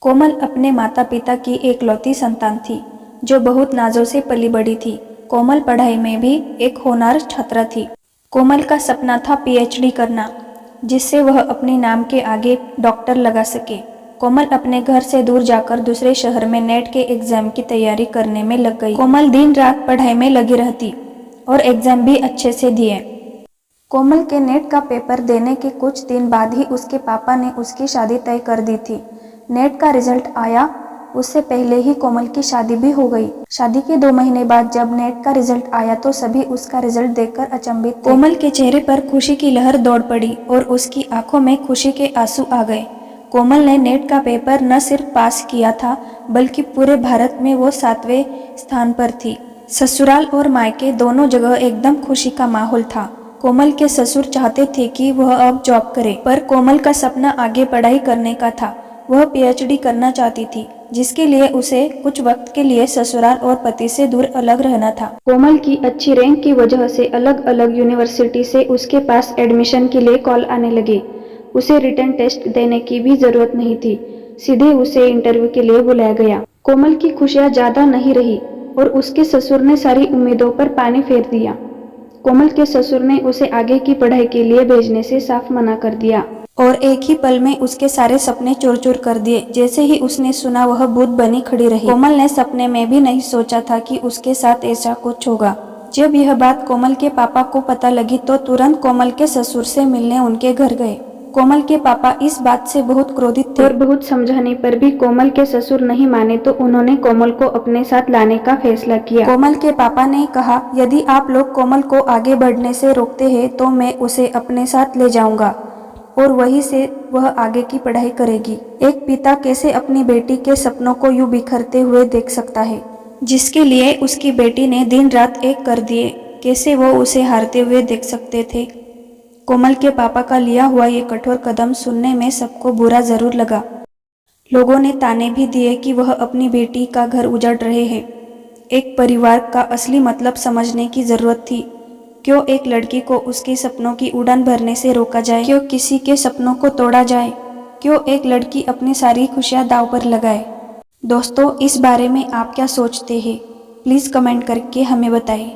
कोमल अपने माता पिता की एकलौती संतान थी जो बहुत नाजों से पली बड़ी थी। कोमल पढ़ाई में भी एक होनहार छात्रा थी। कोमल का सपना था पीएचडी करना, जिससे वह अपने नाम के आगे डॉक्टर लगा सके। कोमल अपने घर से दूर जाकर दूसरे शहर में नेट के एग्जाम की तैयारी करने में लग गई। कोमल दिन रात पढ़ाई में लगी रहती और एग्जाम भी अच्छे से दिए। कोमल के नेट का पेपर देने के कुछ दिन बाद ही उसके पापा ने उसकी शादी तय कर दी थी। नेट का रिजल्ट आया, उससे पहले ही कोमल की शादी भी हो गई। शादी के 2 महीने बाद जब नेट का रिजल्ट आया तो सभी उसका रिजल्ट देखकर अचंभित थे। कोमल के चेहरे पर खुशी की लहर दौड़ पड़ी और उसकी आंखों में खुशी के आंसू आ गए। कोमल ने नेट का पेपर न सिर्फ पास किया था, बल्कि पूरे भारत में वो 7वें स्थान पर थी। ससुराल और मायके दोनों जगह एकदम खुशी का माहौल था। कोमल के ससुर चाहते थे कि वह अब जॉब करे, पर कोमल का सपना आगे पढ़ाई करने का था। वह पीएचडी करना चाहती थी, जिसके लिए उसे कुछ वक्त के लिए ससुराल और पति से दूर अलग रहना था। कोमल की अच्छी रैंक की वजह से अलग अलग यूनिवर्सिटी से उसके पास एडमिशन के लिए कॉल आने लगे। उसे रिटन टेस्ट देने की भी जरूरत नहीं थी, सीधे उसे इंटरव्यू के लिए बुलाया गया। कोमल की खुशियां ज्यादा नहीं रही और उसके ससुर ने सारी उम्मीदों पर पानी फेर दिया। कोमल के ससुर ने उसे आगे की पढ़ाई के लिए भेजने से साफ मना कर दिया और एक ही पल में उसके सारे सपने चूर चूर कर दिए। जैसे ही उसने सुना, वह भूत बनी खड़ी रही। कोमल ने सपने में भी नहीं सोचा था कि उसके साथ ऐसा कुछ होगा। जब यह बात कोमल के पापा को पता लगी तो तुरंत कोमल के ससुर से मिलने उनके घर गए। कोमल के पापा इस बात से बहुत क्रोधित थे और बहुत समझाने पर भी कोमल के ससुर नहीं माने तो उन्होंने कोमल को अपने साथ लाने का फैसला किया। कोमल के पापा ने कहा, यदि आप लोग कोमल को आगे बढ़ने से रोकते हैं तो मैं उसे अपने साथ ले जाऊंगा और वहीं से वह आगे की पढ़ाई करेगी। एक पिता कैसे अपनी बेटी के सपनों को यूं बिखरते हुए देख सकता है, जिसके लिए उसकी बेटी ने दिन रात एक कर दिए। कैसे वो उसे हारते हुए देख सकते थे। कोमल के पापा का लिया हुआ ये कठोर कदम सुनने में सबको बुरा जरूर लगा। लोगों ने ताने भी दिए कि वह अपनी बेटी का घर उजाड़ रहे हैं। एक परिवार का असली मतलब समझने की जरूरत थी। क्यों एक लड़की को उसके सपनों की उड़ान भरने से रोका जाए? क्यों किसी के सपनों को तोड़ा जाए? क्यों एक लड़की अपनी सारी खुशियां दांव पर लगाए? दोस्तों, इस बारे में आप क्या सोचते हैं? प्लीज़ कमेंट करके हमें बताएं।